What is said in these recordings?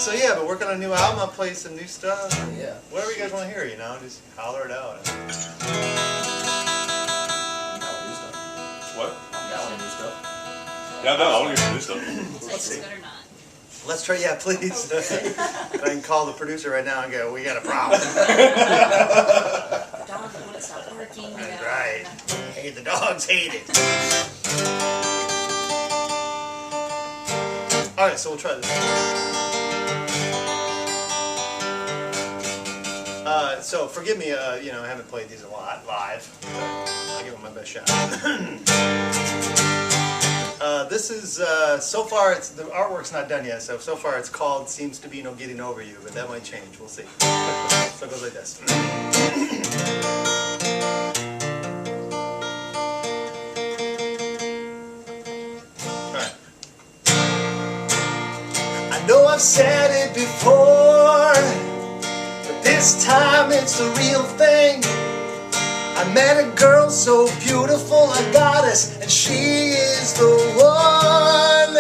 So yeah, but working on a new album, I'll play some new stuff. Yeah. Whatever you guys want to hear, you know, just holler it out. What? Yeah, I want to do stuff. Yeah, no, I want to do stuff. Let's see. Good or not? Let's try, yeah, please. I can call the producer right now and go, we got a problem. Dog wouldn't stop working. That's right. Hey, the dogs hate it. All right, so we'll try this. So forgive me, you know, I haven't played these a lot live. I'll give them my best shot. This is, so far, the artwork's not done yet, so far it's called Seems to Be No Getting Over You, but that might change, we'll see. So it goes like this. Alright. I know I've said it before, but this time it's the real thing. I met a girl so beautiful, a goddess, and she is the one.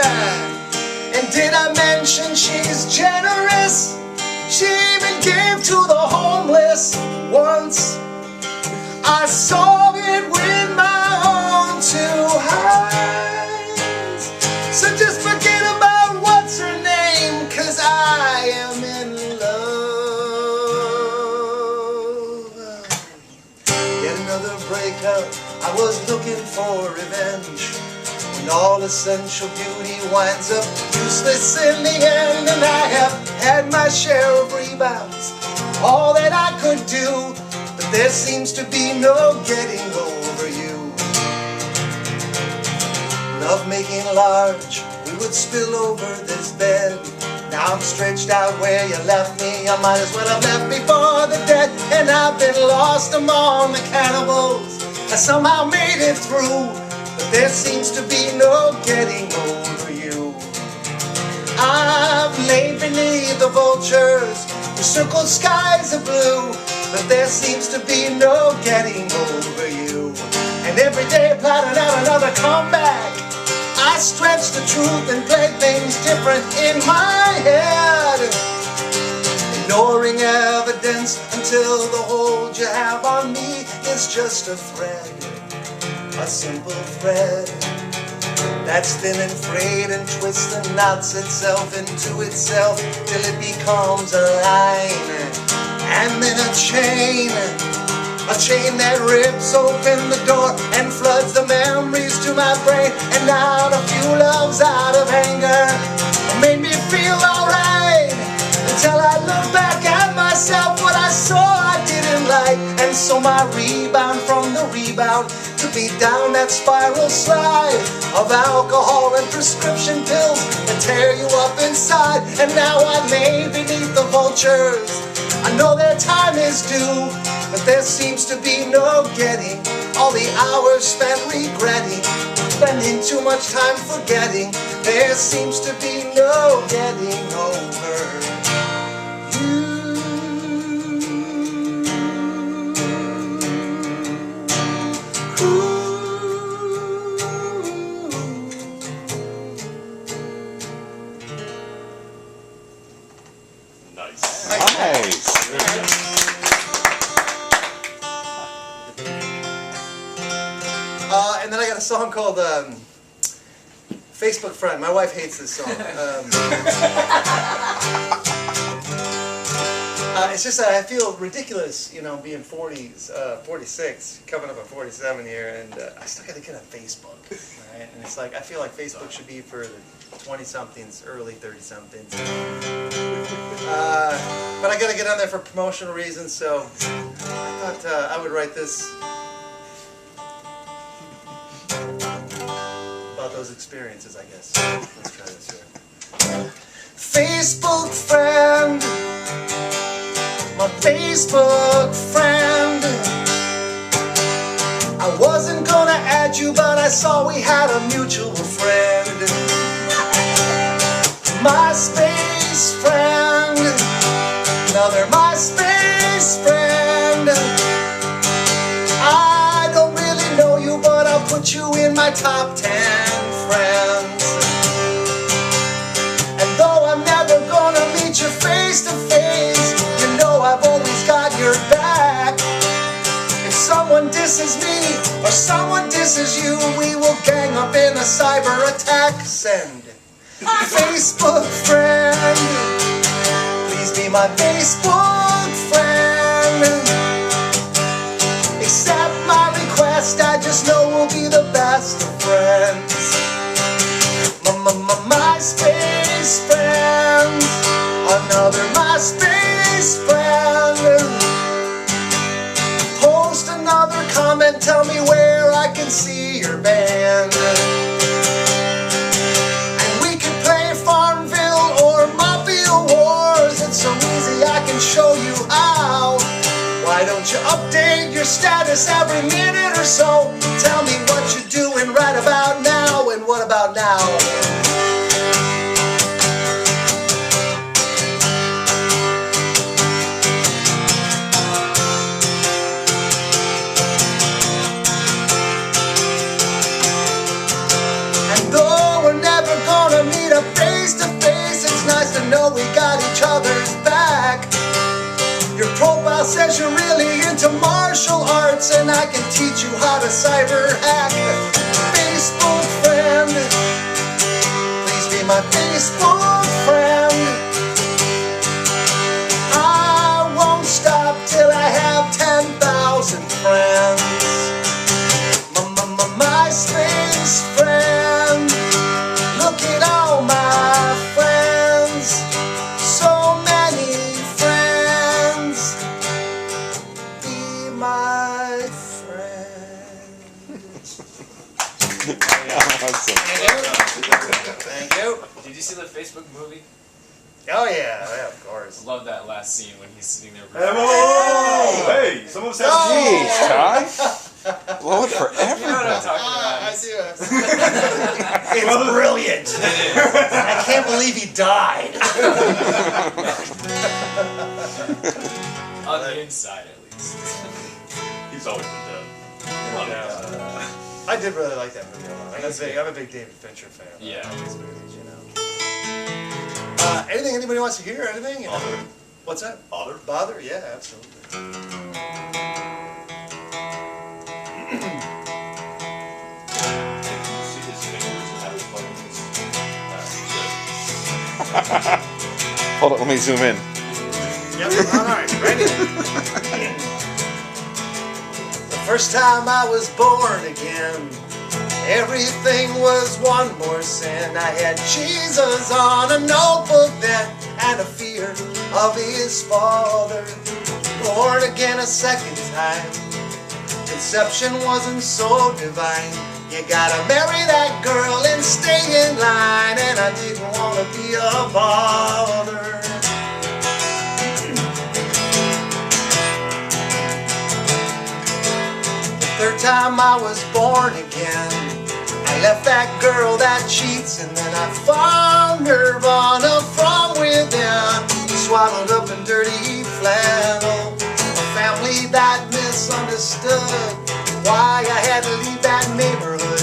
And did I mention she's generous? She even gave to the homeless once. I saw it with my own two eyes. So just forget about what's her name, 'cause I am in love. Yet another breakup, I was looking for revenge, when all essential beauty winds up useless in the end. And I have had my share of rebounds, all that I could do, but there seems to be no getting over you. Love making large, we would spill over this bed. Now I'm stretched out where you left me, I might as well have left before the dead. And I've been lost among the cannibals, I somehow made it through, but there seems to be no getting over you. I've laid beneath the vultures, the circled skies are blue, but there seems to be no getting over you. And every day plotting out another comeback, I stretch the truth and play things different in my head, ignoring evidence until the hold you have on me is just a thread, a simple thread that's thin and frayed and twists and knots itself into itself till it becomes a line, and then a chain that rips open the door and floods the memories to my brain. And now a few loves out of anger made me feel alright, until I look back at myself, what I saw I didn't like. And so my rebound from the rebound took me down that spiral slide of alcohol and prescription pills that tear you up inside. And now I lay beneath the vultures, I know their time is due, but there seems to be no getting all the hours spent regretting, spending too much time forgetting. There seems to be no getting over you. Nice. Nice. And then I got a song called Facebook Friend. My wife hates this song. It's just that I feel ridiculous, you know, being 46, coming up on 47 here, and I still got to get on Facebook, right? And it's like, I feel like Facebook should be for the 20-somethings, early 30-somethings. But I got to get on there for promotional reasons, so I thought I would write this about those experiences, I guess. Let's try this here. Facebook friend, my Facebook friend, I wasn't gonna add you, but I saw we had a mutual friend. MySpace friend, another MySpace friend. I don't really know you, but I'll put you in my top 10 friends. And though I'm never gonna meet you this is you, we will gang up in a cyber attack. Send Facebook friend, please be my Facebook friend. Accept my request, I just know we'll be the best of friends. MySpace friend, another MySpace friend. Post another comment, tell me where I can see your band. And we can play Farmville or Mobile Wars. It's so easy, I can show you how. Why don't you update your status every minute or so? Tell me what you're doing right about now, and what about now? And though we're never gonna meet up face to face, it's nice to know we got each other's back. Your profile says you're really into martial arts, and I can teach you how to cyber hack. Facebook friend, please be my Facebook friend. I won't stop till I have 10,000 friends. MySpace friend, look at all my friends, so many friends. Be my friend. Awesome. Thank you. Did you see the Facebook movie? Oh yeah, of course. Love that last scene when he's sitting there. Hey, whoa, whoa, whoa. Hey, some of us have Jeez, Todd. Blow it for You know what I'm everybody. talking about? I see what It's brilliant. I can't believe he died. On the inside, at least. He's always been dead. I did really like that movie a lot. I'm a big David Fincher fan. Yeah. I like his movies, you know. Anything anybody wants to hear? Anything? You know? Bother. What's that? Bother? Bother? Yeah, absolutely. Can you see his fingers and how he's playing this? Hold on, let me zoom in. Yep, alright, ready? The first time I was born again, everything was one more sin. I had Jesus on a notebook then, and a fear of his father. Born again a second time, conception wasn't so divine. You gotta marry that girl and stay in line, and I didn't wanna be a bother. The third time I was born again, I left that girl that cheats, and then I found nirvana from within, swaddled up in dirty flannel. A family that misunderstood why I had to leave that neighborhood.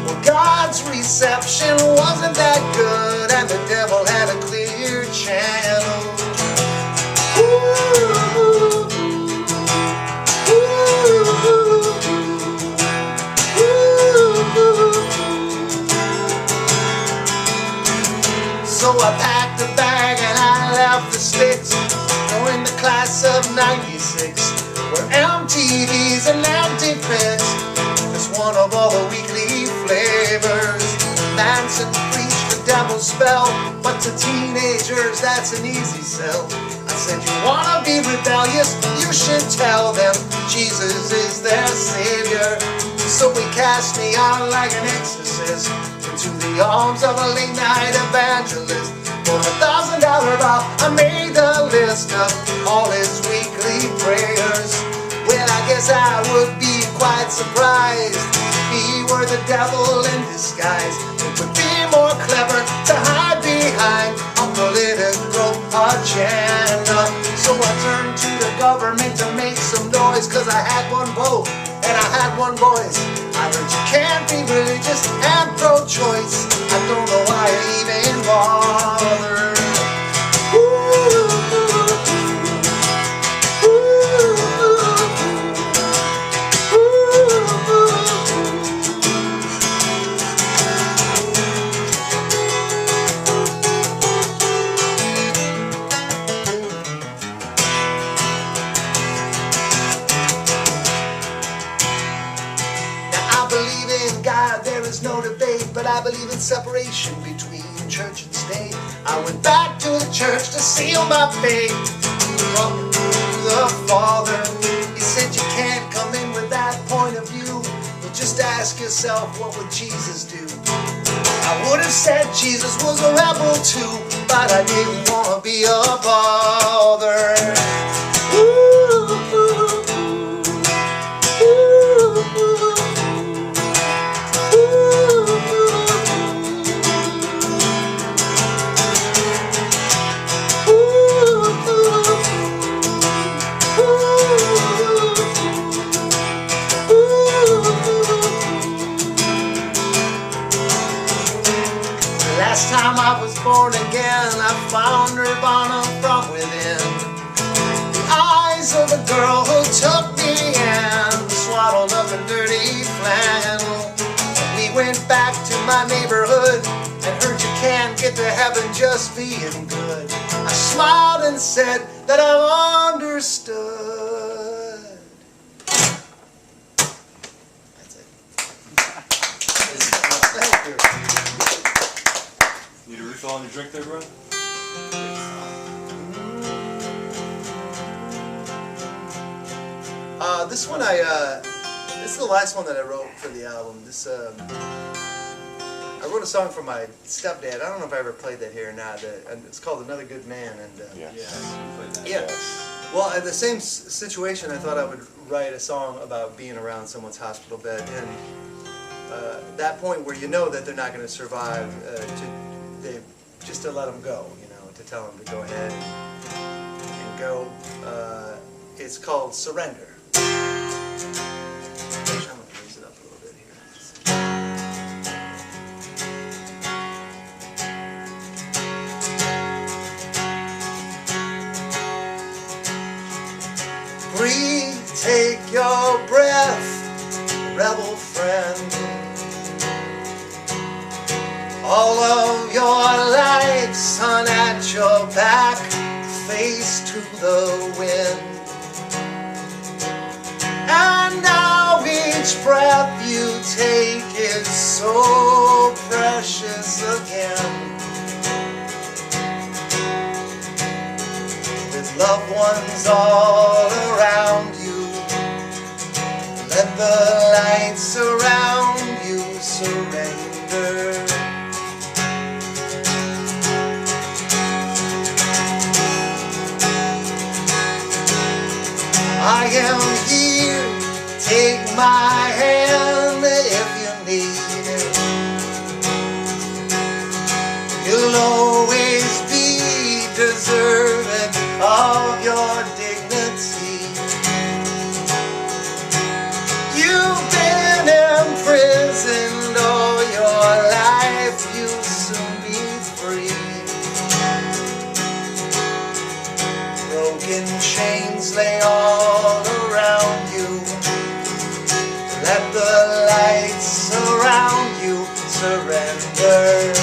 Well, God's reception wasn't that good, and the devil had a clear channel. So I packed a bag and I left the sticks, joined the class of '96, where MTV's an empty pit. It's one of all the weekly flavors. Manson preached the devil's spell, but to teenagers that's an easy sell. I said, you wanna be rebellious? You should tell them Jesus is their savior. So he cast me out like an exorcist into the arms of a late night evangelist. For $1,000 off, I made the list of all his weekly prayers. Well, I guess I would be quite surprised if he were the devil in disguise. It would be more clever to hide behind a political agenda. So I turned to the government to make some noise, cause I had one vote and I had one voice. I heard you can't be religious and pro-choice. I don't know why I even bother. I believe in separation between church and state. I went back to the church to seal my faith. Talking to the Father, he said you can't come in with that point of view. But just ask yourself, what would Jesus do? I would have said Jesus was a rebel too, but I didn't want to be a bother. Ooh, Last time I was born again, I found Nirvana from within. The eyes of a girl who took me in, swaddled up in dirty flannel. We went back to my neighborhood and heard you can't get to heaven just being good. I smiled and said that I understood. That's it. Thank you. Need a refill on your drink there, bro? This one this is the last one that I wrote for the album. I wrote a song for my stepdad. I don't know if I ever played that here or not. And it's called Another Good Man. And Yes. Yeah, you played that. yeah. Well, at the same situation, I thought I would write a song about being around someone's hospital bed, and that point where you know that they're not going to survive, just to let them go, to tell them to go ahead and go. It's called Surrender. I'm going to raise it up a little bit here. Breathe, take your breath, rebel friend. All of your life, sun at your back, face to the wind. And now each breath you take is so precious again. With loved ones all around you, let the light surround you, surrender. I am here, take my hand if you need it. You'll always be deserving of your dignity. You've been imprisoned all your life, you'll soon be free. Broken chains lay all around you. Let the light surround you, surrender.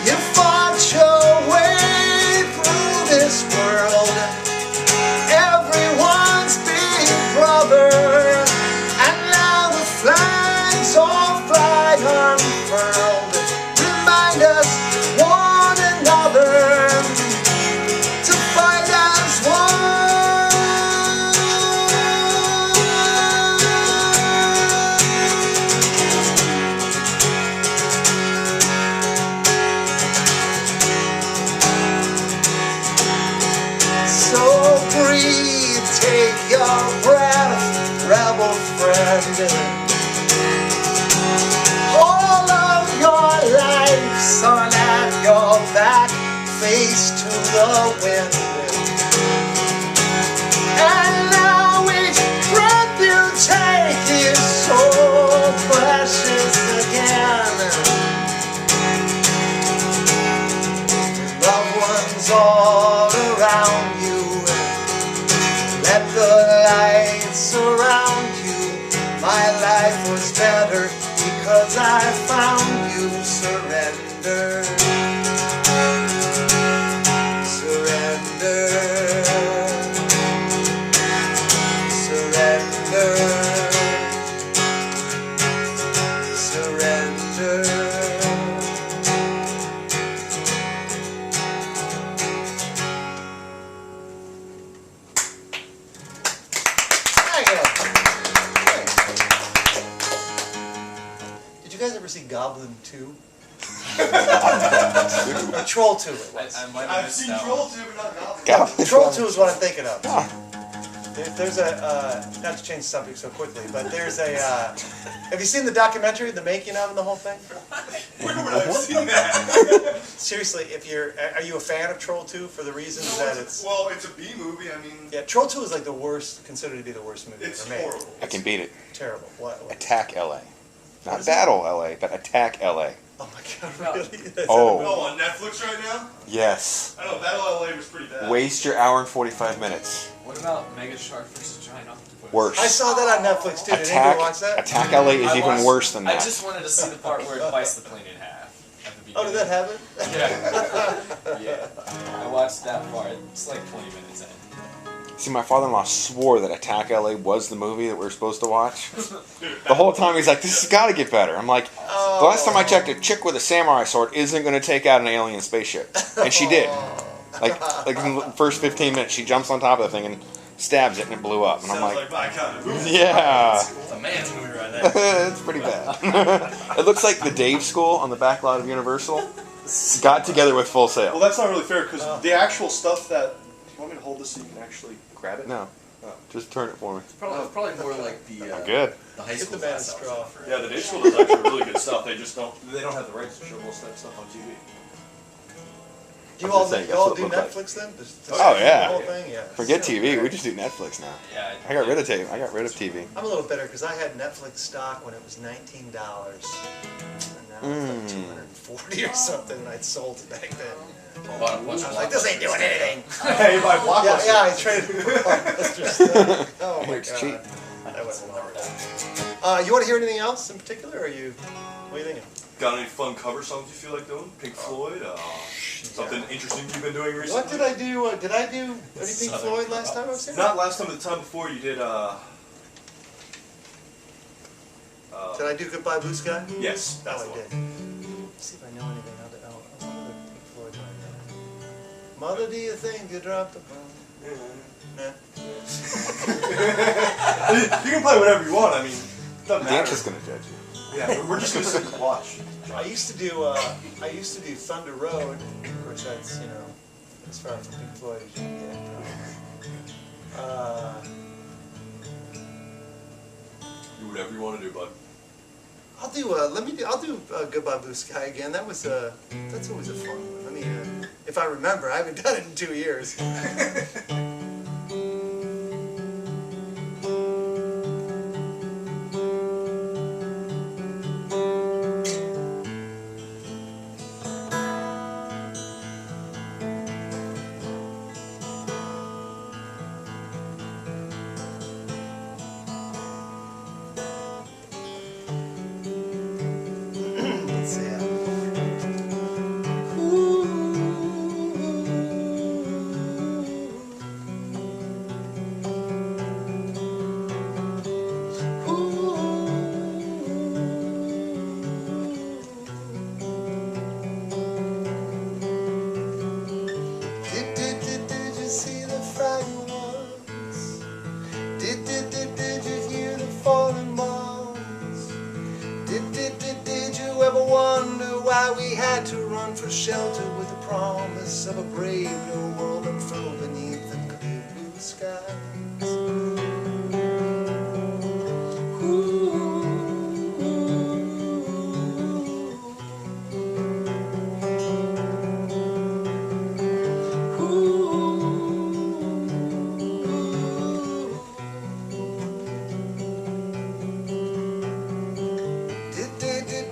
You fought your way through this world, everyone's big brother, and now the flags all fly unfurled. Remind us one another to fight as one. So breathe, take your breath, rebel friend. All of your life, sun at your back, face to the wind. And now each breath you take is so precious again. Loved ones all around you, let the light surround you. My life was better because I found you. Surrender, surrender, surrender. 2. Or Troll 2 it was. I might have I've missed seen that Troll one. 2, but not Goblin. Goblin Troll Goblin. 2 is what I'm thinking of. Ah. There's a, not to change the subject so quickly, but there's a, have you seen the documentary, the making of and the whole thing? Where would I have seen that? Seriously, are you a fan of Troll 2 for the reasons that it's, Well, it's a B movie. I mean, yeah, Troll 2 is like the worst, considered to be the worst movie it's ever made. horrible. I can beat it. Terrible. What? Attack LA. What Not is it? Battle LA, but Attack LA. Oh my god, really? That's Oh. Oh, on Netflix right now? Yes. I know, Battle LA was pretty bad. Waste your hour and 45 minutes. What about Mega Shark vs. Giant Octopus? Worse. I saw that on Netflix too. Did Attack, anybody watch that? Attack LA is I even watched- worse than I that. just wanted to see the part where it bites the plane in half at the Oh, beginning. did that happen? Yeah. Yeah. I watched that part. It's like 20 minutes in. See, my father-in-law swore that Attack LA was the movie that we were supposed to watch. Dude, The whole time he's like, "This has got to get better." I'm like, "The last time I checked, a chick with a samurai sword isn't going to take out an alien spaceship," and she did. Like in the first 15 minutes, she jumps on top of the thing and stabs it, and it blew up. And I'm sounds like, like my kind of movie. "Yeah." It's a man's movie right there. It's pretty bad. It looks like the Dave School on the back lot of Universal got together with Full Well, Sail. that's not really fair because the actual stuff that. Do you want me to hold this so you can actually grab it? No, just turn it for me. Probably more like the I'm good. the high Get school the man class I was straw. in for. Yeah, the day school does actually really good stuff. They just don't. They don't have the rights to show most of that stuff on TV. You I'm all, just saying, you that's all what it do looked like. Netflix then? Just Oh, yeah. The whole thing? Yeah. Forget TV. We just do Netflix now. Yeah. I got rid of TV. I got rid of TV. I'm a little bitter because I had Netflix stock when it was $19, and now it's like $240 or something, and I'd sold it back then. Bought a bunch I of was like, this ain't doing anything. Hey, you buy Blockbuster. Yeah, I traded it for Blockbuster stuff. Oh my It's god. cheap. That wasn't hard. You want to hear anything else in particular, or you? What are you thinking? Got any fun cover songs you feel like doing? Pink Floyd? Something interesting you've been doing recently? What did I do? Did I do any Pink Floyd last time I was here? Not last time, but the time before you did. Did I do Goodbye Blue Sky? Yes, that's Oh, the I one. did. Let's see if I know anything other. Oh, another Pink Floyd one. Mother, do you think you dropped the bomb? Nah. You can play whatever you want. I mean, it doesn't Dan's matter. just gonna judge you. Yeah, we're just gonna sit and watch. I used to do Thunder Road. Of course, that's as far from Pink Floyd as you can get. Do whatever you want to do, bud. I'll do Goodbye Blue Sky again. That's always a fun one. Let me, if I remember, I haven't done it in 2 years. Let's see. Did you see the frightened ones? Did you hear the falling bombs? Did you ever wonder why we had to run for shelter with the promise of a brave new world unfurled beneath the clear blue skies?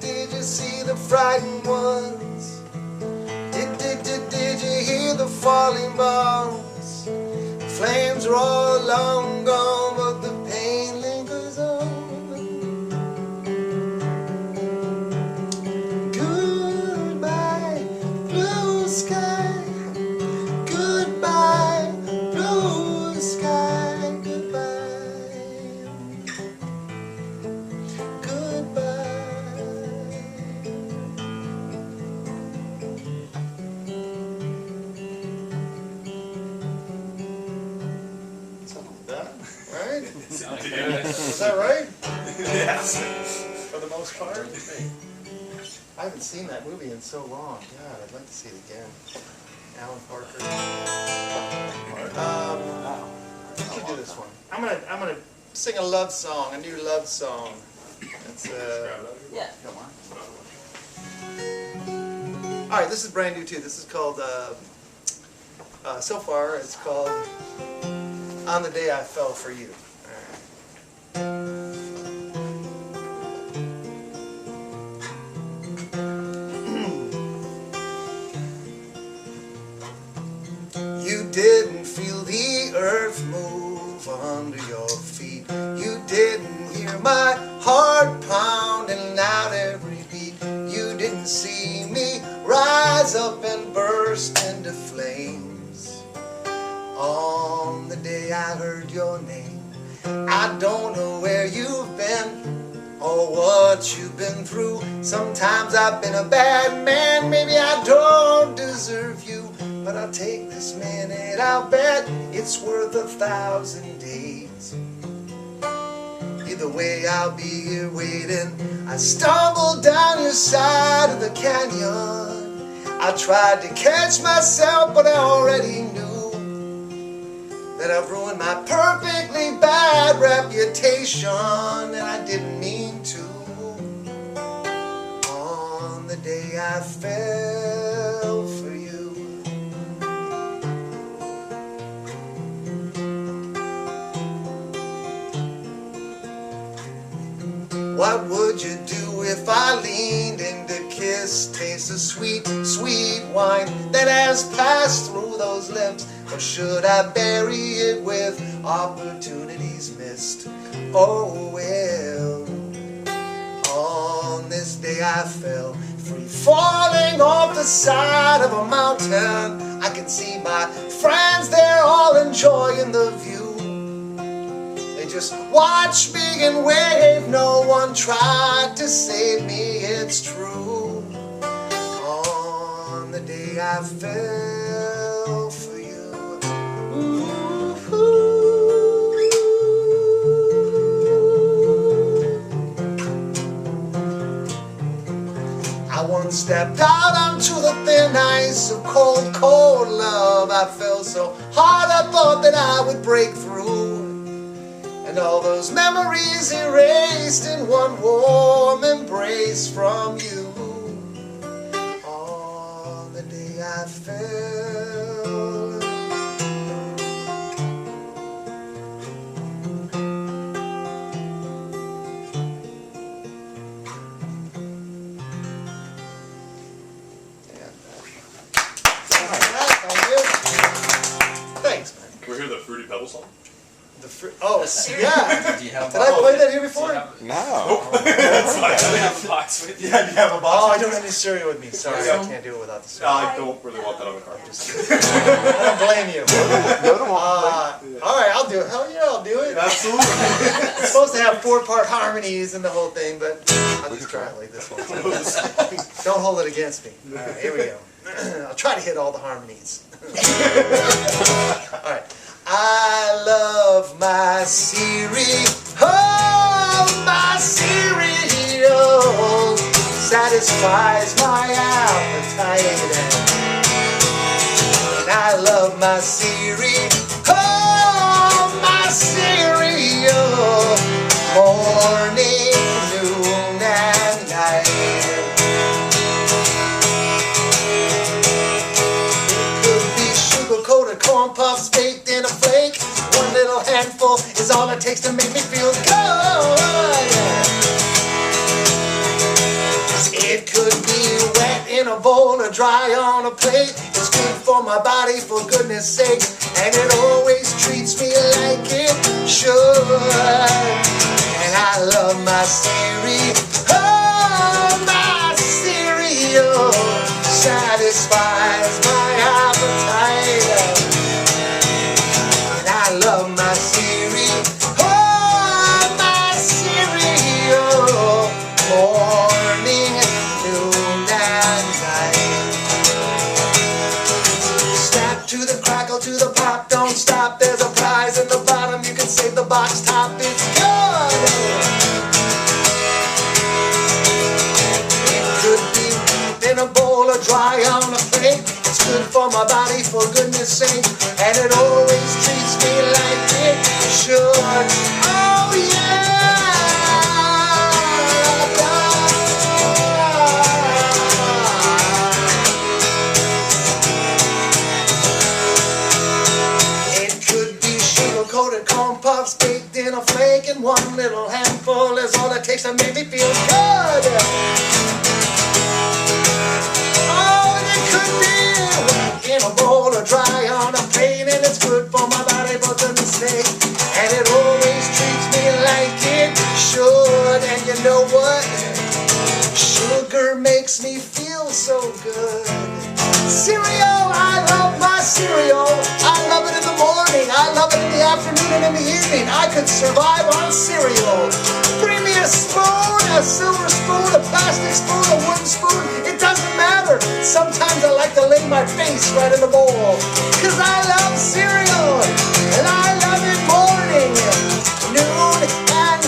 Did you see the frightened ones? Did you hear the falling bombs? Flames are all long gone, but the pain lingers on. Goodbye, blue sky. Goodbye, blue sky. Goodbye. Goodbye. Something like that, right? Sounded good. Was that right? Yes. For the most part? I haven't seen that movie in so long. God, I'd like to see it again. Alan Parker. You can do this one. I'm gonna sing a love song, a new love song. It's Yeah, come on. all right. This is brand new too. This is called. So far, it's called "On the Day I Fell for You." You didn't feel the earth move under your feet. You didn't hear my heart pounding out every beat. You didn't see me rise up and burst into flames. On the day I heard your name, I don't know where you've been or what you've been through. Sometimes I've been a bad man, maybe I don't deserve you. But I'll take this minute, I'll bet it's worth 1,000 days. Either way, I'll be here waiting. I stumbled down your side of the canyon. I tried to catch myself, but I already knew that I've ruined my perfectly bad reputation, and I didn't mean to. On the day I fell for you. What would you do if I leaned in to kiss, taste the sweet, sweet wine that has passed through those lips? Or should I bury it with opportunities missed? Oh well, on this day I fell, free falling off the side of a mountain. I can see my friends, they're all enjoying the view. Just watch me and wave. No one tried to save me, it's true. On the day I fell for you. I once stepped out onto the thin ice of cold, cold love. I fell so hard I thought that I would break through. And all those memories erased in one warm embrace from you. On the day I fell. Thanks, man. Can we hear the Fruity Pebble song? Oh, yeah. Do you have a Did I play that here Do before? you have, No. do you have a box with you? Yeah, you have a Oh, box. I don't have any cereal with me. Sorry, I can't do it without the cereal. I don't really want that on the car. I don't blame you. No, no, All right, I'll do it. Hell yeah, I'll do it. Absolutely. It's supposed to have 4-part harmonies and the whole thing, but I'll just try it like this one. Don't hold it against me. All right, here we go. I'll try to hit all the harmonies. All right. I love my cereal, oh, my cereal satisfies my appetite. And I love my cereal, oh, my cereal, morning, noon, and night. Corn puffs baked in a flake. One little handful is all it takes to make me feel good. It could be wet in a bowl or dry on a plate. It's good for my body, for goodness sake, and it always treats me like it should. And I love my cereal, oh, my cereal satisfies my appetite. I love my cereal, oh, my cereal, morning, noon, and night. Snap to the crackle, to the pop, don't stop, there's a prize in the bottom, you can save the box top, it's good. It could be or dry on a plate. It's good for my body, for goodness sake, and it always treats me like it should. Oh yeah. Coated corn puffs baked in a flake, and one little handful is all it takes to make me feel good. Oh, and it could be in a bowl or dry on a plate, and it's good for my body, for goodness sake, and it always treats me like it should. And you know what? Sugar makes me feel so good. Cereal, I love my cereal. I love it in the morning, I love it in the afternoon and in the evening. I could survive on cereal. Bring me a spoon, a silver spoon, a plastic spoon, a wooden spoon. It doesn't matter. Sometimes I like to lay my face right in the bowl. Cause I love cereal. And I love it morning, noon, and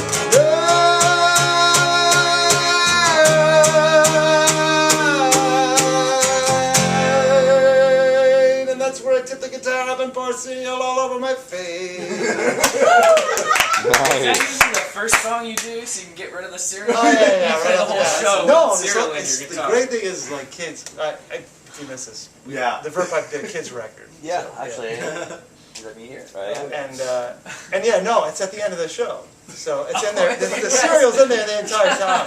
tip the guitar up and pour cereal all over my face. Is that Nice. usually the first song you do so you can get rid of the cereal? Oh yeah, You play the whole show No, with cereal in it's, your the guitar. great thing is like kids. If you miss this, Yeah. the Verpipe did a kids record. Yeah, So, actually. Let me hear. Right? And yeah, no, it's at the end of the show. So it's in there. The cereal's in there the entire time,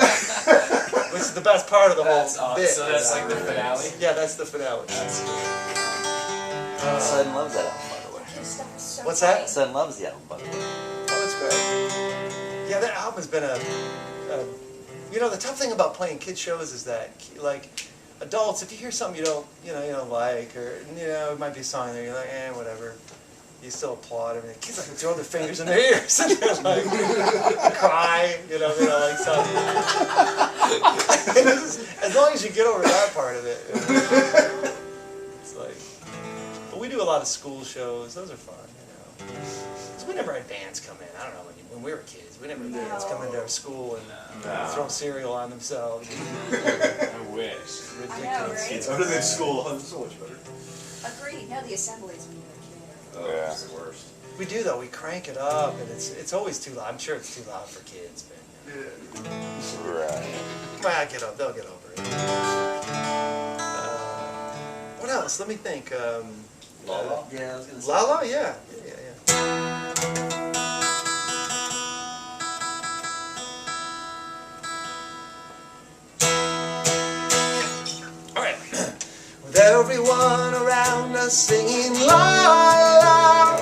which is the best part of the That's whole awesome. bit. So that's like the finale. Yeah, that's the finale. Son loves that album, by the way. What's that? Son loves the album, by the way. Oh, that's great. Yeah, that album's been a you know, the tough thing about playing kid shows is that, like, adults, if you hear something you don't like, or it might be a song there, you're like, whatever. You still applaud. I mean, the kids like throw their fingers in their ears and they're like, cry, like something. As long as you get over that part of it, it's like. But we do a lot of school shows. Those are fun, Because we never had bands come in. I don't know, when we were kids, we never had bands come into our school and throw cereal on themselves. I wish. Ridiculous. I know, right? It's better than school. It's so much better. Agreed. No, the assemblies when you were a kid. Oh, Yeah. it's the worst. We do though. We crank it up, and it's always too loud. I'm sure it's too loud for kids, but Right. well, they'll get over it. What else? Let me think. Lala? Yeah, I was gonna say. Lala, yeah. All right. With everyone around us singing la la,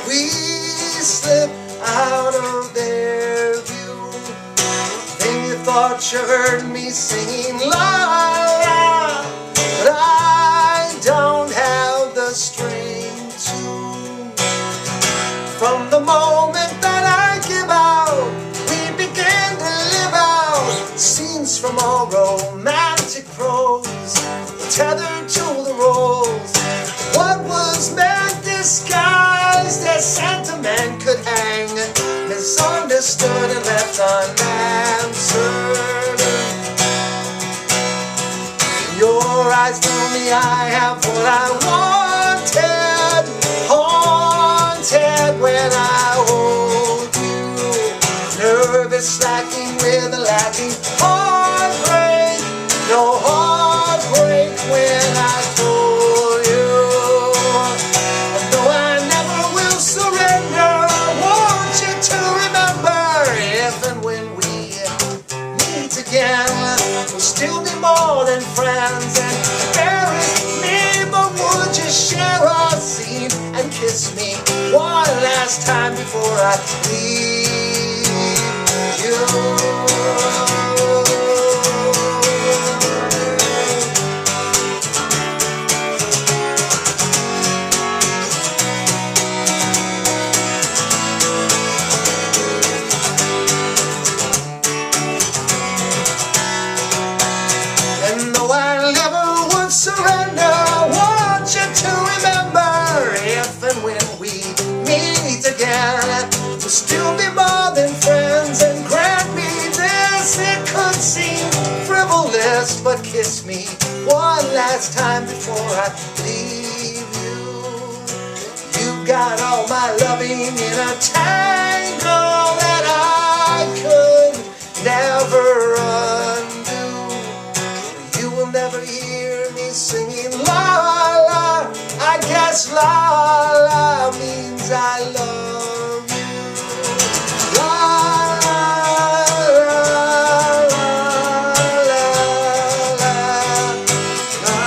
we slip out of their view. Then you thought you heard me singing la la, but I don't have the strength to. From the moment that I give out, we begin to live out scenes from all romantic prose, tethered to the roles. What was meant disguised as sentiment could hang, misunderstood and left unanswered. Your eyes tell me I have what I wanted, haunted when I hold you, nervous, slacking with a lacking heartbreak, no heartbreak when I told you. And though I never will surrender, I want you to remember, if and when we meet again, we'll still be more than friends. And bury me, but would you share a scene and kiss me one last time before I leave you? And though I never would surrender, I want you to remember, if and when we meet again, we'll still be more than friends, and grant me this last time before I leave you. You got all my loving in a tangle that I could never undo. You will never hear me singing la la. I guess la la means I love you. La la la la la la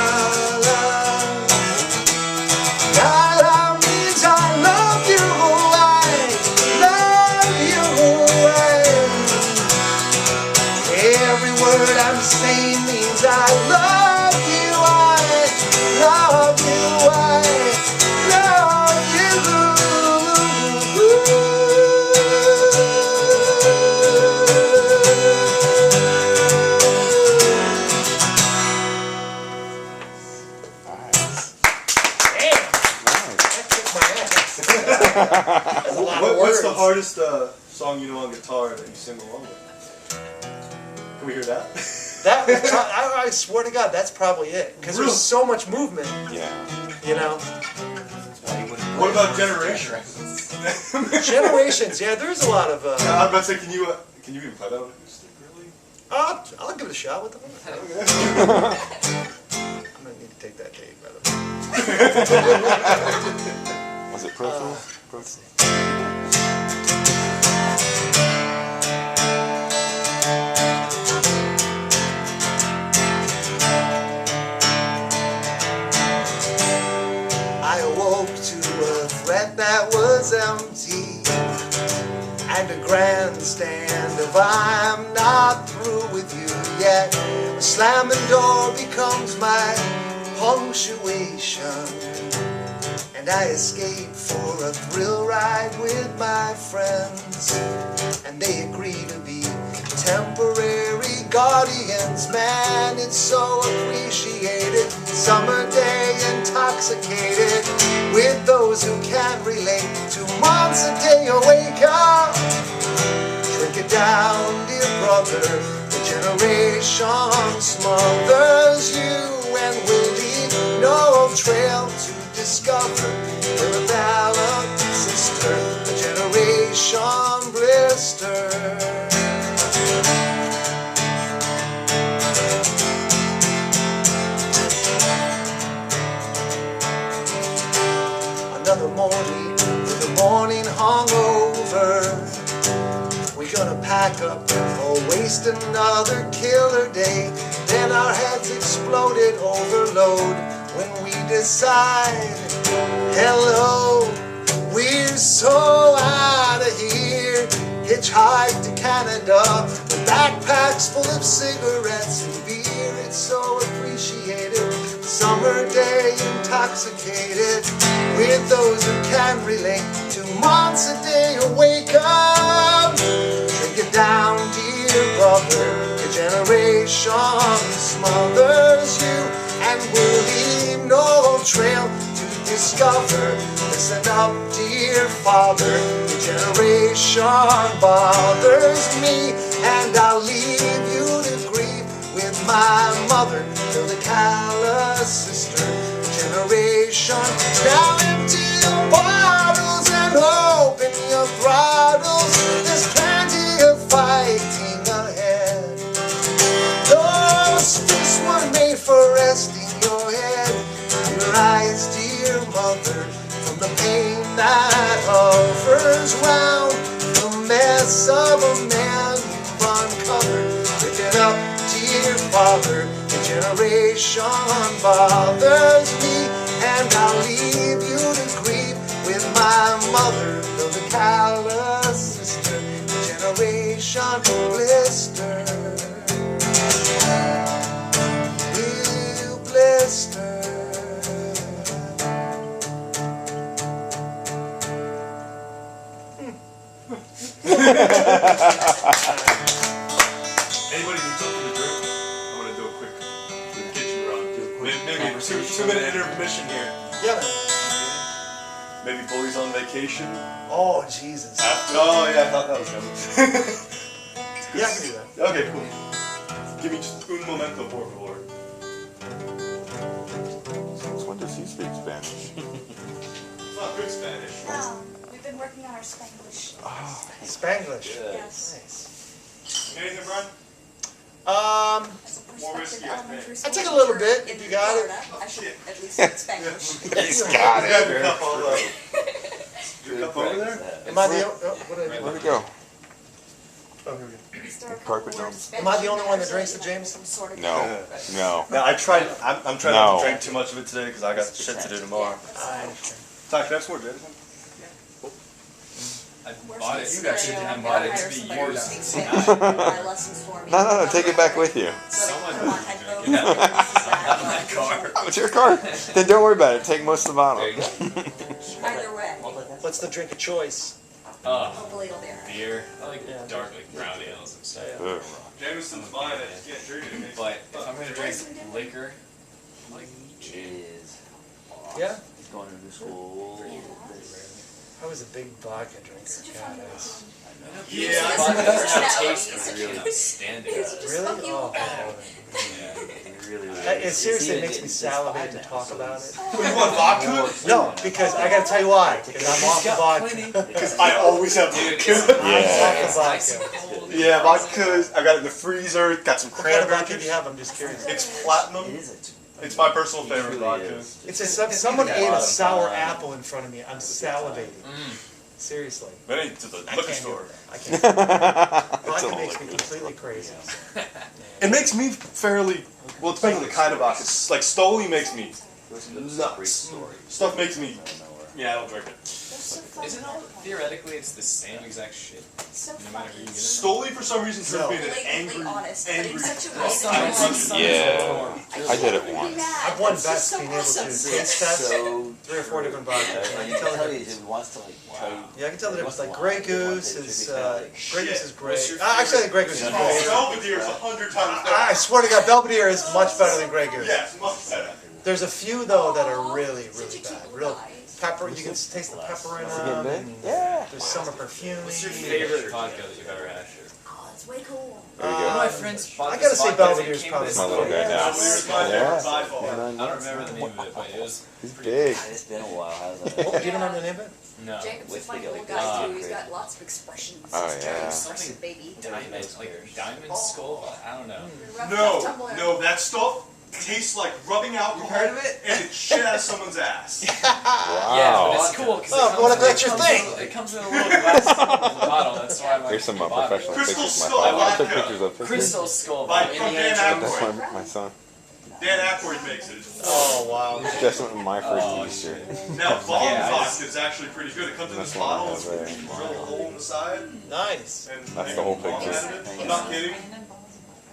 la. La la means I love you. I love you. Every word I'm saying means I love you. I love you. I love you. What's the hardest song you know on guitar that you sing along with? Can we hear that? That I swear to God, that's probably it. Because Really? there's so much movement, Yeah. you know. What about Generations? Generations, yeah, there's a lot of. I was about to say, can you even play that on acoustic, really? I'll give it a shot with them. I'm gonna need to take that tape, by the way. Was it Pro Tools? Pro Tools? I awoke to a threat that was empty and a grandstand of I'm not through with you yet. A slamming door becomes my punctuation, and I escape for a thrill ride with my friends, and they agree to be temporary guardians. Man, it's so appreciated. Summer day intoxicated with those who can't relate. 2 months a day you wake up, drink it down, dear brother. The generation smothers you and will leave no trail to discover. You're a ballad sister, a generation blister. Another morning, with the morning hungover, we're gonna pack up or waste another killer day. Then our heads exploded, overload, when we decide, hello, we're so out of here. Hitchhike to Canada with backpacks full of cigarettes and beer. It's so appreciated. Summer day intoxicated with those who can relate. 2 months a day you wake up, drink it down, dear brother. Your generation smothers you and will leave no trail to discover. Listen up, dear father. Your generation bothers me, and I'll leave you to grieve with my mother till the callous sister. Generation, now empty your bottles and open your throttles. There's plenty of fighting ahead. Those fists were made for resting your head. Your eyes, dear mother, from the pain that hovers round the mess of a man you've uncovered. Pick it up, dear father. The generation bothers me, and I'll leave you to grieve with my mother, though the callous sister. The generation blister. Will blister. Anybody need something to drink? I'm gonna do a quick kitchen run. Maybe a 2-minute intermission here. Yeah, man. Maybe Bully's on vacation. Oh, Jesus. Oh yeah, I thought that was him. Yeah, I can do that. Okay, cool. Give me just un momento, por favor. Spanish. It's not good Spanish. We've been working on our Spanglish. Spanglish. Yes. Nice. Anything, Brian? As a More prospective whiskey, I elementary think. school I take a little teacher bit, if in you got it. Florida, I should at least speak Spanglish. He's got You have your it. cup all the Your cup over there? Am I the what did I do? Where'd it go? Oh, here we go. Is there a Carpet couple domes. more Am I the only one that Spanish drinks the letters Jameson? some sort of- No. No. No, I tried. I'm trying No. not to drink too much of it today because I got shit to do tomorrow. I understand. Ty, can I have some more Jameson? I Where's bought my it. stereo? I I'm bought gonna it hire to be somebody who used. speaks Spanish to do my lessons for me. No, take it back with you. So they Someone put them on doesn't headphones drink it. and this is Not in my that. car. Oh, it's your car. Then don't worry about it. Take most of the bottle. There you go. Either way, What's the drink of choice? hopefully it'll be alright. Beer. I like dark, like brown ales and stuff. Ugh. Jameson's fine. I just can't drink it. But if I'm gonna drink liquor, like Is Yeah? he's going to new school. I was a big vodka drinker. Such a God, fun I was- Yeah, vodka doesn't have Personality. taste. I really can't stand Because it. you just Really? fuck you Oh, with that. Yeah. It seriously makes me salivate to talk about it. You want vodka? No, because I gotta tell you why. Because I'm off the vodka. Because I always have Dude, vodka. I'm Yeah. off the nice and vodka. cold. Yeah, vodka. I got it in the freezer. Got some What kind of cranberry vodka do juice. you have? I'm just curious. It's platinum. It is It's my personal favorite really vodka. is. It's as if someone ate a sour apple in front of me. I'm salivating. Seriously. But ain't to the I liquor can't do store. it. I can't. do it. It's a Vodka makes me liquor completely crazy. It makes me fairly. Well, it depends on the kind of vodka. Like Stoli makes me Great nuts. story. Stuff makes me. Yeah, I don't drink it. They're so fun. Isn't it theoretically it's the same exact shit? So No matter who you funny. get it. Stoli for some reason turns me into an Blatantly angry, honest, but in angry. such a way Well, that you're some- like, Yeah. I did it once. I've won best being able to It's taste test so 3 or 4 different vodkas. I I can can tell tell the you, difference. he wants to like try. Yeah, I can tell the difference. Like Wine, Grey wine, Goose wine, is like, Grey Goose is great. What's your Actually, I think Grey Goose is Yeah. Oh, great. Belvedere's 100 times I better. swear to God, Belvedere is much better than Grey Goose. Yes, much better. There's a few though that are really, Such a really cute bad. little Real guy. pepper. You can taste the pepper in getting them. big? and Yeah. There's summer perfume. What's your favorite vodka that you've ever had? Oh, it's way cool. There you One of go. my friends bought I this gotta say vodka, Belvedere's it came probably with my little guy now. Belvedere's my Yeah. favorite by far. I don't remember the name of it, but it was He's big. It's been a while, hasn't Oh, it? do you remember the name of it? no Jacob's a With funny the little other guy guy. too. He's got lots of expressions. Oh, He's very yeah. expressive, baby. diamond skull. I don't know. Rough No, tumbler. no, that stuff tastes like rubbing alcohol heard of it? and it's shit out of someone's ass. Yeah, but Wow. it's cool because Oh, well, that's your thing. It comes in a little glass bottle. That's why I'm Here's some bottle. professional Crystal pictures of my Skull father. I took vodka. pictures of pictures. Crystal skull By- by from Indiana Dan Jones. That's my son. Dan Aykroyd makes it. Oh wow. Just went my first Oh, Easter. Now, Bond Yeah, I vodka is actually pretty good. It comes in That's this one I bottle, have there. you drill a hole in the side, Nice. and That's they the whole put Bond picture. in it. I'm not kidding.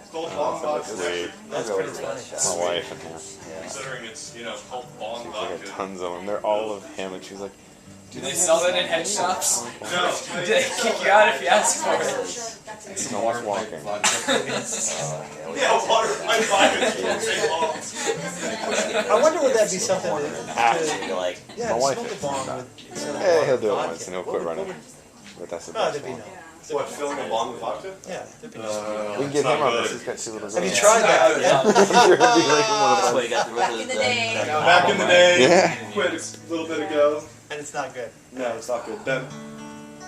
It's called Bond vodka, Sweet. actually, That's I'll go pretty with funny. that. My wife and him. considering it's, you know, called Bond She's like vodka. tons of them. They're all of him, and she's like, Do they sell that in head shops? No, Do they kick you out if you ask for it? That's no one's walking. yeah, water pipe vodka is a bomb. I wonder would that be something to You're like, yeah, My to wife smoke a is bong not. with some Hey, he'll do it vodka. once and he'll What quit would- running. what would- But that's the Oh, best there'd be one. no. What, filling a bong with vodka? Yeah, there'd be no. We can get It's not him on good. this. He's got 2 little girls. Have you tried that? Sure, he'd be like one of that's those. why you got the Back rest in of the the day. Back in the day, Yeah. quit a little bit ago. And it's not good. No, it's not good. Ben,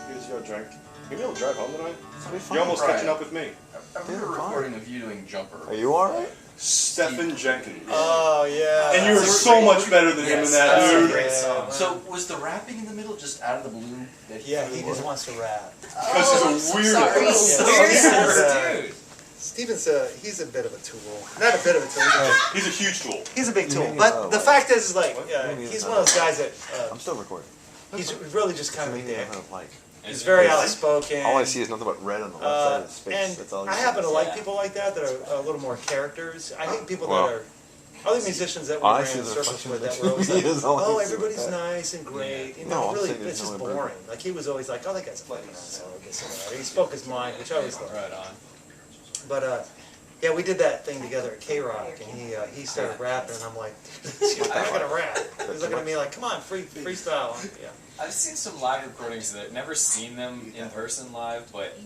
here's your drink. Maybe you'll drive home tonight. It'll be fine. You're almost Right. catching up with me. I remember Dude, fine. recording of you doing Jumper. Are you alright? Stephen Jenkins. Oh yeah. And you were That's so much better than him in that, a dude. great song. So was the rapping in the middle just out of the blue? Yeah, he just wants to rap. Because he's a weirdo. sorry. Yeah, Dude. Steven's he's a bit of a tool. Not a bit of a tool. He's a huge tool. He's a big tool. mean, But the what? fact is like Maybe he's it's one of those guys that I'm still recording. he's really just kind of a Maybe I dick. don't like. He's very All outspoken. I see is nothing but red on the left side of his face. And That's all I you happen to see. like people like that are a little more characters. I hate people Well, that are other musicians that we I ran see in the circles reflection with of that the were always like, TV is all I oh, see everybody's with that. nice and great. You No, know, I'm really, saying there's it's just no improvement. boring. Like he was always like, oh, that guy's a fucking asshole. This and that. He spoke his mind, which I always thought. Right on. But yeah, we did that thing together at K Rock, and he started rapping, and I'm like, I'm not gonna rap. He's looking at me like, come on, freestyle. Yeah. I've seen some live recordings that never seen them in person live, but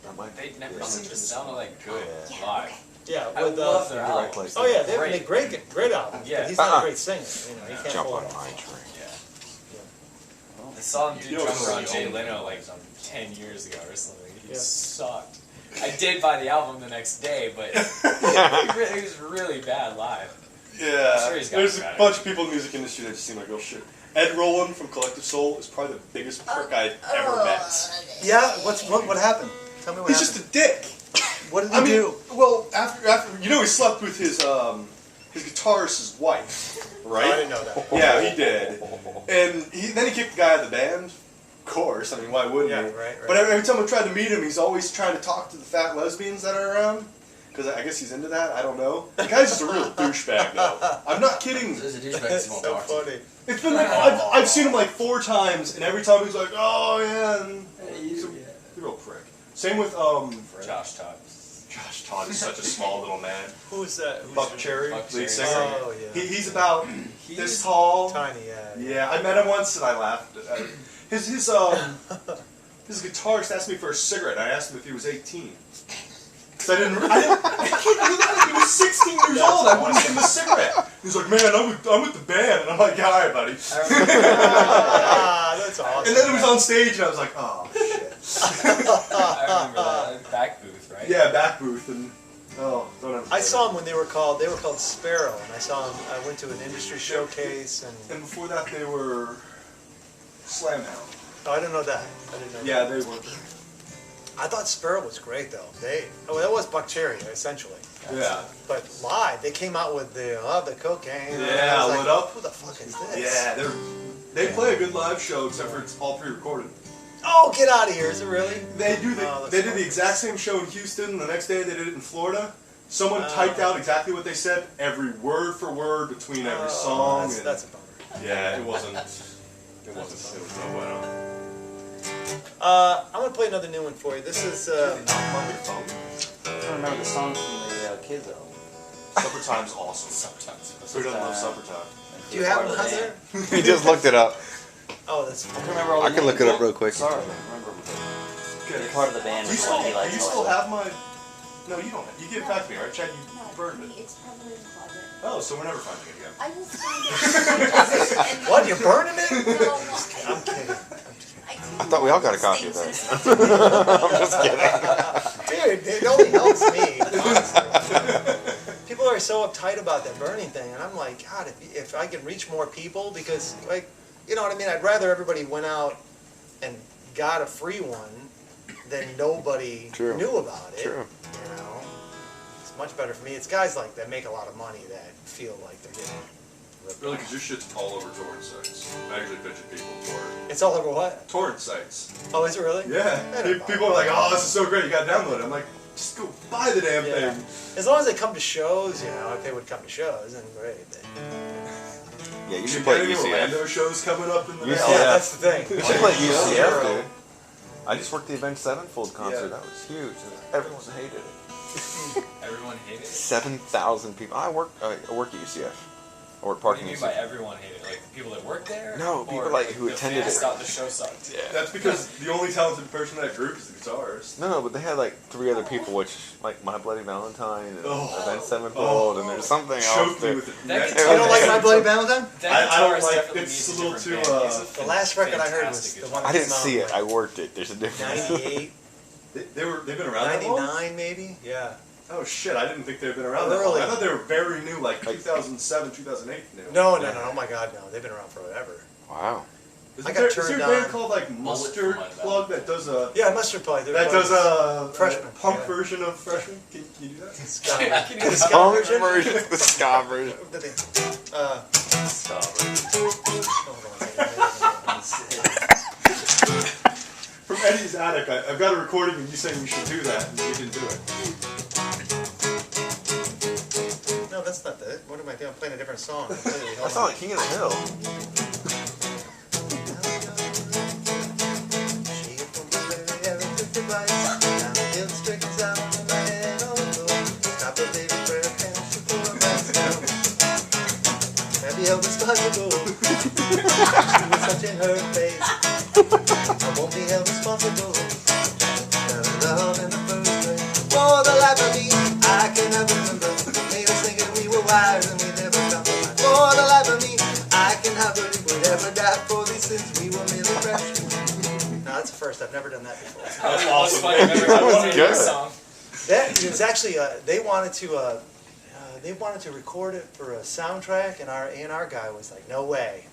That might be- they never Yeah. seem to sound like good Yeah, live. okay. Yeah, I with love their right albums. place. oh yeah, they Great. make great albums. Yeah. But he's not Uh-uh. a great singer. You know, he can't Jump pull on it off. my train. I saw him do You don't Jumper on really Jay own Leno it. like 10 years ago or something. He Yeah. sucked. I did buy the album the next day, but he was really bad live. Yeah, I'm sure he's got there's a better. bunch of people in the music industry that just seem like real shit. Ed Roland from Collective Soul is probably the biggest prick I've ever met. Yeah, what happened? Tell me what He's happened. just a dick. What did he I mean, do? well, after he slept with his guitarist's wife, right? I didn't know that. Yeah, he did. And then he kicked the guy out of the band. Of course, I mean, why wouldn't Yeah, he? right. But every time I tried to meet him, he's always trying to talk to the fat lesbians that are around. Because I guess he's into that. I don't know. The guy's just a real douchebag, though. I'm not kidding. There's a douchebag That's small so talk. funny. It's been like I've seen him like 4 times, and every time he's like, "Oh yeah," and he's a real prick. Same with Josh Todd. Josh Todd is such a small little man. Who's that? Who's Buck Cherry, Buck lead Cherry. singer. Oh yeah. He's about this tall. Tiny. Yeah. Yeah, I met him once and I laughed. His guitarist asked me for a cigarette. I asked him if he was 18. Cause I can't believe he was 16 years old. I wouldn't give him a cigarette. He's like, man, I'm with the band, and I'm like, yeah, all right, buddy. Ah, that's awesome. And then it was on stage, and I was like, oh shit. I remember that. Back booth, right? Yeah, back booth and don't ever. I saw them when they were called Sparrow, and I saw them. I went to an industry showcase, and And before that, they were Slamhound. oh, I didn't know that. I didn't know. Yeah, that. they were. I thought Sparrow was great though. That was Buck Cherry essentially. Yeah. But live, they came out with the cocaine. and Yeah, I was like, What Up? Who the fuck is this? Yeah, they play a good live show, except for it's all pre-recorded. Oh, get out of here! Is it really? They do. Oh, that's They did funny. the exact same show in Houston. The next day, they did it in Florida. Someone typed out exactly what they said, every word for word between every song. That's a bummer. Yeah, it wasn't. It was no bueno. I'm gonna play another new one for you. This is On your phone. I don't remember the song from the Kids album. Supper time's awesome. Sometimes. Who doesn't love supper time? do you have one out there? He just looked it up. Oh, that's I can remember all I the can look names. it up real quick. Sorry, I don't remember. Okay. Part of the band Do you was still, one he liked. do you still have my? No, you don't. You give it back to me, right, Chad? You burned it. It's probably in the closet. Oh, so we're never finding it again. I will find it. What? You're burning it? No, I'm kidding. I thought we all got a copy of that. I'm just kidding. Dude, it only helps me. Honestly. People are so uptight about that burning thing, and I'm like, God, if I can reach more people, because, like, you know what I mean? I'd rather everybody went out and got a free one than nobody True. knew about it. True. You know, it's much better for me. It's guys like that make a lot of money that feel like they're getting ripped Really, off. because your shit's all over torrent sites. I usually pitch at people for It's all over what? torrent sites. Oh, is it really? Yeah. People are like, oh, this is so great, you gotta download it. I'm like, just go buy the damn Yeah. thing. As long as they come to shows, you know, if they would come to shows, then great. Yeah, you You should got play any UCF. Orlando shows coming up in the UCF. next Yeah, that's the thing. You should play UCF, Zero. dude. I just worked the Avenged Sevenfold concert. Yeah. That was huge. Everyone hated it. Everyone hated it. 7,000 people. I work at UCF. I work What do parking you mean by UCF. everyone hated it? Like the people that work there? No, people Or like who the attended fans it. thought the show sucked. Yeah. That's because the only talented person in that group is the guitarist. No, but they had like 3 other people, which like My Bloody Valentine and Oh. Avenged Sevenfold, and there's something else. Choked me That, with it. That You don't like My Bloody Valentine? That I don't guitarist like- definitely it's needs a little different too, band. He's a The last record I heard was fantastic the one I didn't that see came it. out I worked it. There's a difference. 98, They've been around that long? 99 maybe? Yeah. Oh shit, I didn't think they'd been around that long. Early. I thought they were very new, like 2007, 2008 new. No, oh my God, no. They've been around forever. Wow. Is I there, got is there turned a band on. called like Mustard from my band. Plug that does a Yeah, Mustard Play. that does a Freshman, punk yeah. version of Freshman? Can you do that? Ska. I can The do ska Punk version? version, the ska version. Hold on a second. From Eddie's Attic, I've got a recording of you saying you should do that, and you didn't do it. No, that's not it. What am I doing? I'm playing a different song. I saw like King of the Hill. Have you ever started to go? She was touching her face. I won't be held responsible. Never love in the first place. For the life of me, I can never wives, and we never felt the life for the life of me. I cannot believe we'd ever die for these sins. We were merely fresh. No, that's the first. I've never done that before. That's awesome. Funny. Remember that was in your Good. song. That it was actually they wanted to record it for a soundtrack, and our A&R guy was like, "No way,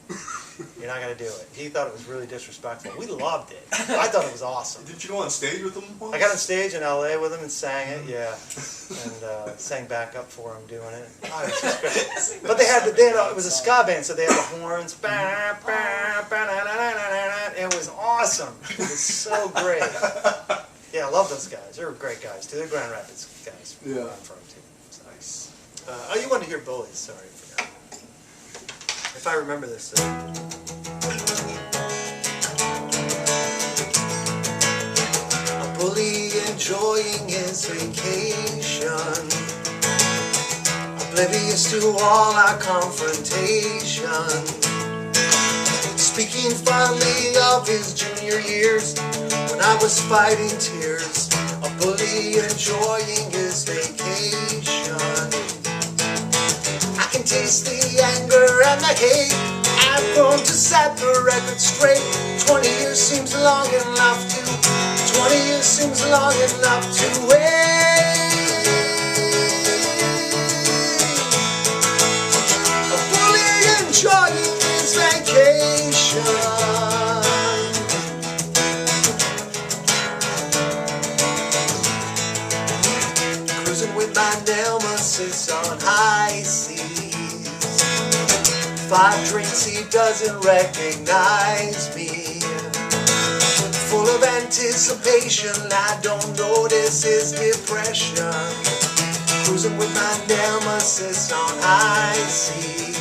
you're not gonna do it." He thought it was really disrespectful. We loved it. I thought it was awesome. Didn't you go on stage with them once? I got on stage in LA with him and sang it, yeah, and sang backup for him doing it. Oh, it was just great. But it was a ska band, so they had the horns. It was awesome. It was so great. Yeah, I love those guys. They're great guys too. They're Grand Rapids guys. Yeah. Where I'm from too. Nice. Oh, you wanted to hear Bullies? Sorry, I forgot. If I remember this. A bully enjoying his vacation, oblivious to all our confrontation, speaking fondly of his junior years when I was fighting tears. A bully enjoying his vacation. I can taste the anger and the hate. I've grown to set the record straight. 20 years seems long enough to 20 years seems long enough to wait. A bully enjoying his vacation. Cruising with my nemesis on high seas. 5 drinks, he doesn't recognize me. Full of anticipation, I don't notice his depression. Cruising with my nemesis on high seas.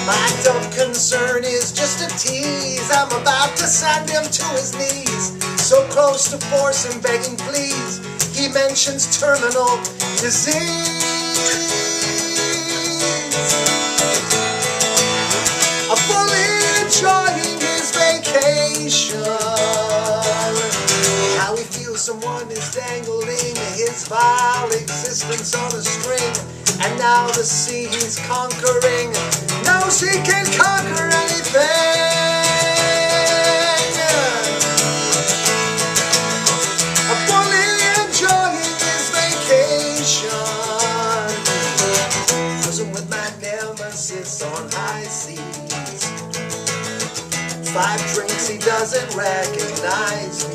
My dumb concern is just a tease. I'm about to send him to his knees. So close to force and begging please. He mentions terminal disease. A bully enjoying his vacation. How he feels someone is dangling his vile existence on a string. And now the sea he's conquering knows he can conquer anything. A bully enjoying his vacation. Cruising with my nemesis on high seas. 5 drinks, he doesn't recognize me.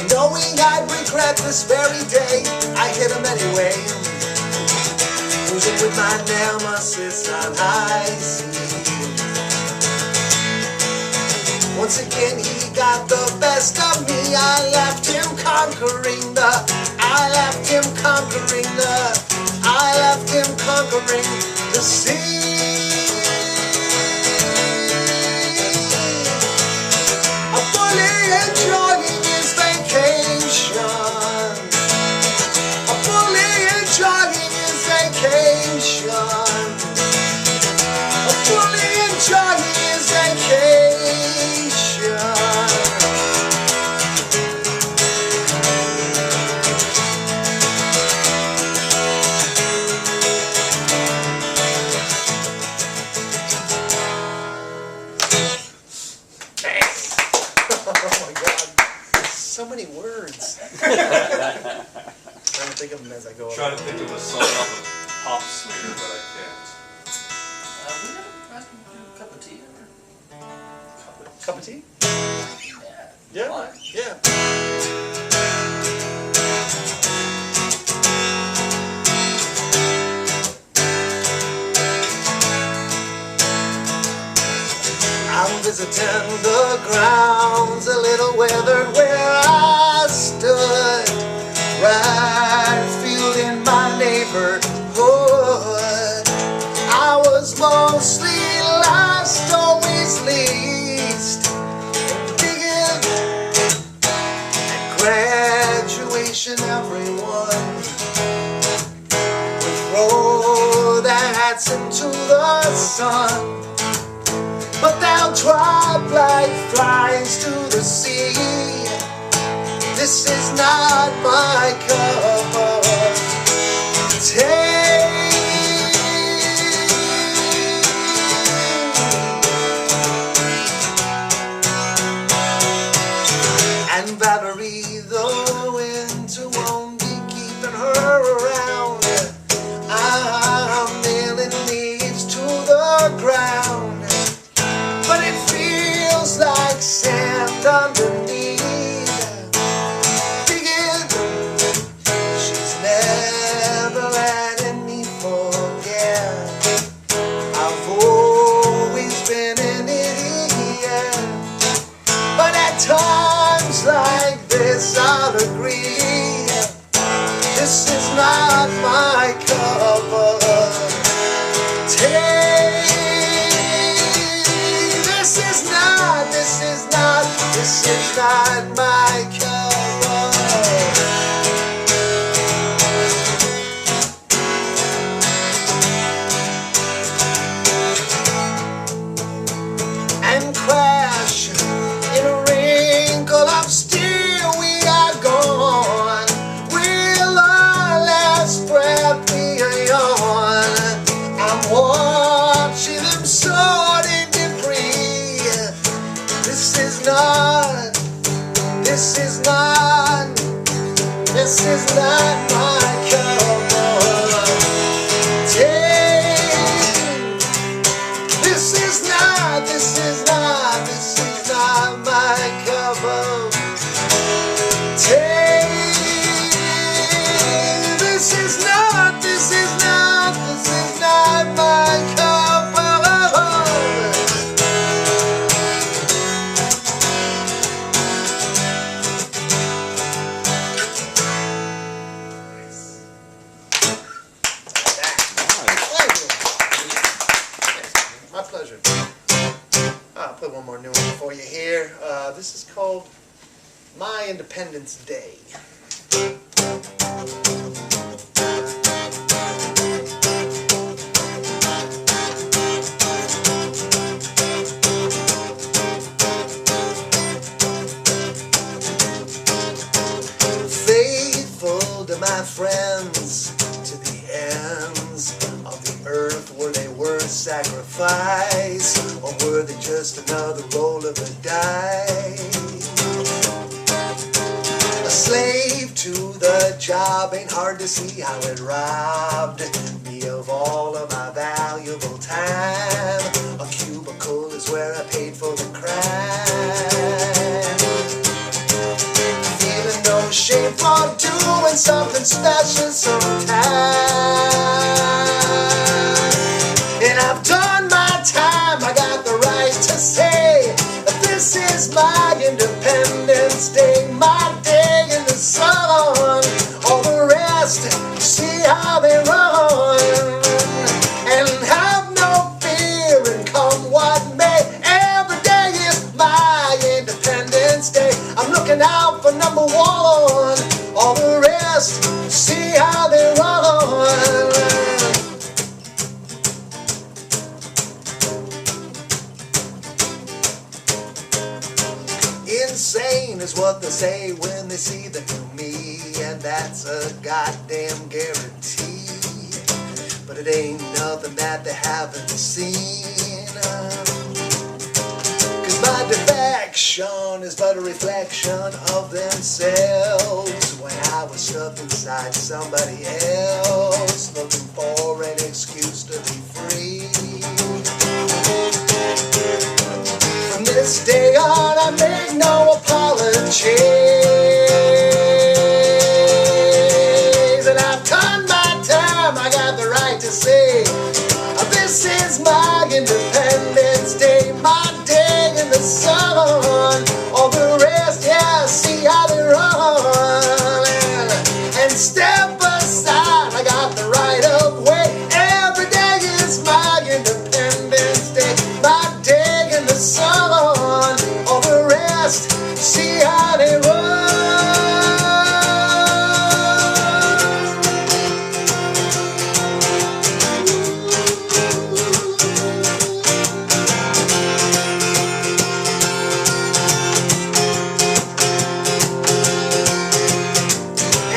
Knowing I'd regret this very day, I hit him anyway. Cruising with my nemesis on high seas. Once again he got the best of me. I left him conquering the sea. A bully enjoying his vacation. A bully enjoying his vacation. A bully enjoying his vacation. Oh my God, so many words. Trying to think of them as I go Trying along. to think of a song off of Pop Smear, but I can't. We never asked him to do a cup of tea ever. Cup of tea? Yeah. Yeah. Why? Yeah. I'm visiting the grounds a little weathered where I stood, right feeling my neighborhood. I was mostly last, always least, digging at graduation everyone would throw their hats into the sun. But they'll drop like flies to the sea. This is not my cup of tea. the ground, but it feels like sand underneath. Thinking she's never letting me forget. I've always been an idiot, but at times like this I'll agree. This is not my cup of tea. This is not my cup of and crash in a wrinkle of steel. We are gone. Will our last breath be a yawn? I'm watching them sort in debris. This is not my cup of tea. This is not my cup of tea. This is not my cup of My pleasure. I'll put one more new one for you here. This is called My Independence Day. Faithful to my friends to the ends of the earth, were they worth sacrifice, or were they just another roll of the dice? A slave to the job, ain't hard to see how it robbed me of all of my valuable time. A cubicle is where I paid for the crime. Feeling no shame for doing something special sometime. And I've done my time, I got the right to say that this is my Independence Day, my day in the sun. All the rest, see how they run. And have no fear, and come what may, every day is my Independence Day. I'm looking out for number one. All the rest, see how they run. Insane is what they say when they see the new me, and that's a goddamn guarantee. But it ain't nothing that they haven't seen. 'Cause my defection is but a reflection of themselves. When I was stuck inside somebody else, looking for an excuse to be free. From this day on, I make no apologies, and I've done my time. I got the right to say, this is my Independence Day, my day in the sun. All the rest, yeah, see how they run. And step aside, I got the right of way. Every day is my Independence Day, my day in the sun. All the rest, see how they run.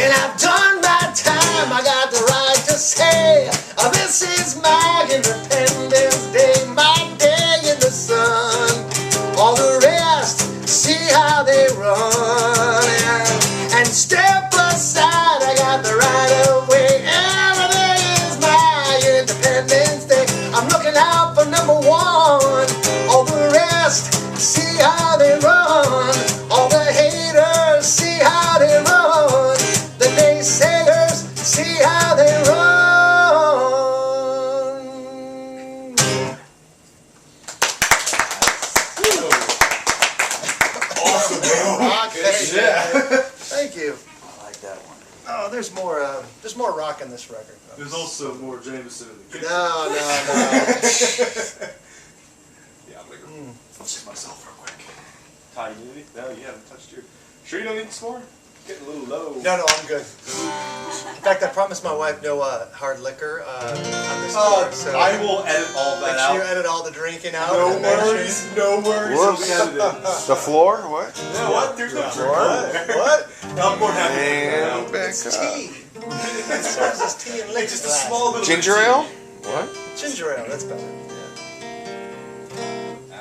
And I've done my time, I got the right to say, this is my Independence Day, my day in the sun. All the rest, see how they run. And step aside, I got the right of way. Every day is my Independence Day. I'm looking out for number one. All the rest, see how they run. All the haters, see how they run. The naysayers, see how they run. Awesome, bro. Thank you. I like that one. Oh, there's more rock in this record. There's also more Jameson in the kitchen. No. Yeah, I'm gonna go check myself real quick. Ty, you need it? No, you haven't touched your. Sure you don't need some more? Getting a little low. No, I'm good. In fact, I promised my wife no hard liquor on this Oh, tour, so I will edit all make that sure you out. edit all the drinking out. No and then worries, no worries. Whoops. It'll be edited. The floor? What? Yeah, what? There's no she- What? I'm more than happy to And edit back It's up. tea. It serves as tea and it out. liquor Just a glass. small little Ginger bit of ale? tea. What? Ginger ale, that's better.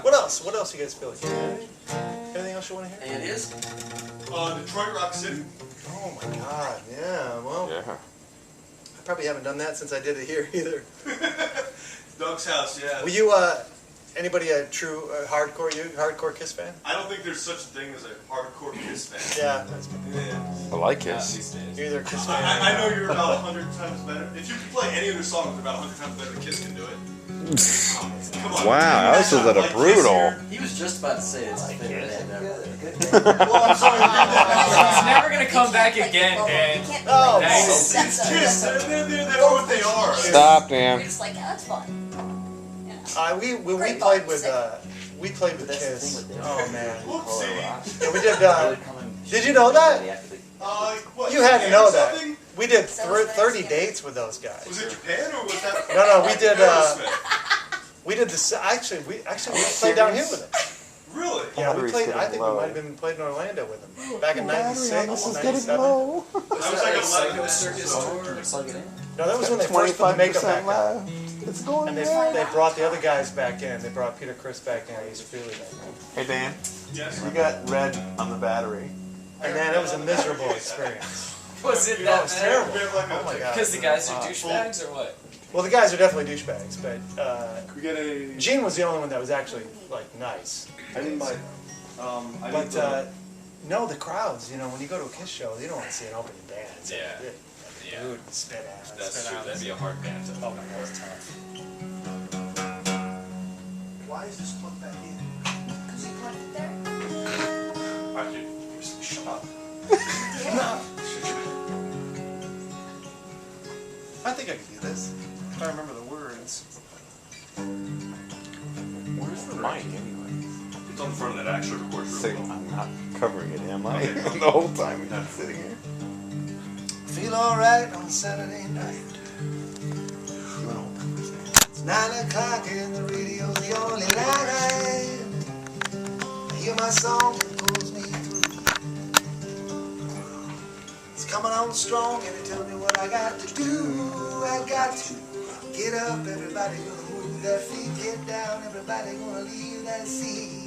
What else? What else you guys feel like? Anything else you want to hear? And it is. Detroit Rock City. Oh my God, yeah. Well, Yeah. I probably haven't done that since I did it here either. Doug's house, yeah. Were you anybody a true hardcore Kiss fan? I don't think there's such a thing as a hardcore Kiss fan. Yeah, that's, Yeah. I like Yeah, Kiss. these days. you're either a Kiss fan. I know you're about 100 times better. If you could play any of their songs about 100 times better than Kiss can do it. Come on. Wow, this is at a Like Kiss brutal. here. He was just about to say it's his favorite band ever. Well, I'm sorry. He's never gonna come back again, Dan. Oh, Thanks. That's Kiss, they are what they are. Stop, Dan. It's like, yeah, that's fun. We Great played band, with sick. we played with That's the Kiss. thing with them. Oh man. Whoopsie. Yeah, we did. Did you know that? What, You had to Japan know or that. something? We did 30 dates with those guys. Was it Japan or was that? No, we did. Aerosmith? We did this. Actually, we played down here with them. Really? Yeah, we Battery's played. getting I think low. we might have been played in Orlando with them back in '96, This is getting '97. low. I was like 11. Psycho Circus tour. Plug it in. No, that was when they first put the makeup 25% back on. low. It's going And down. they brought the other guys back in. They brought Peter Criss back in. He's Freely back in. Hey, Dan. Yes. We got red on the battery. And man, it was a miserable experience. Was it That that was bad? terrible. We have like a- Oh my god. Because the guys are douchebags or what? Well, the guys are definitely douchebags, but We get a. Gene was the only one that was actually like nice. I need my. I need But the. no, the crowds. You know, when you go to a Kiss show, you don't want to see an opening band. So Yeah. it- Yeah. Dude, spit out. That's spit true. out. That'd be a hard band to. Oh my god, it's tough. Why is this plugged back in? Because you plugged it there? Alright, dude. Shut up. Yeah. I think I could do this if I remember the words. Where's the mic anyway? It's on the front of that actual record Say, room. I'm not covering it, am I? Okay. The whole time we've been sitting here. Feel alright on Saturday night. It's 9 o'clock and the radio's the only light I have. I hear my song and it pulls me through. It's coming on strong and it tells me what I got to do. I got to get up, everybody gonna move their feet, get down, everybody gonna leave that seat.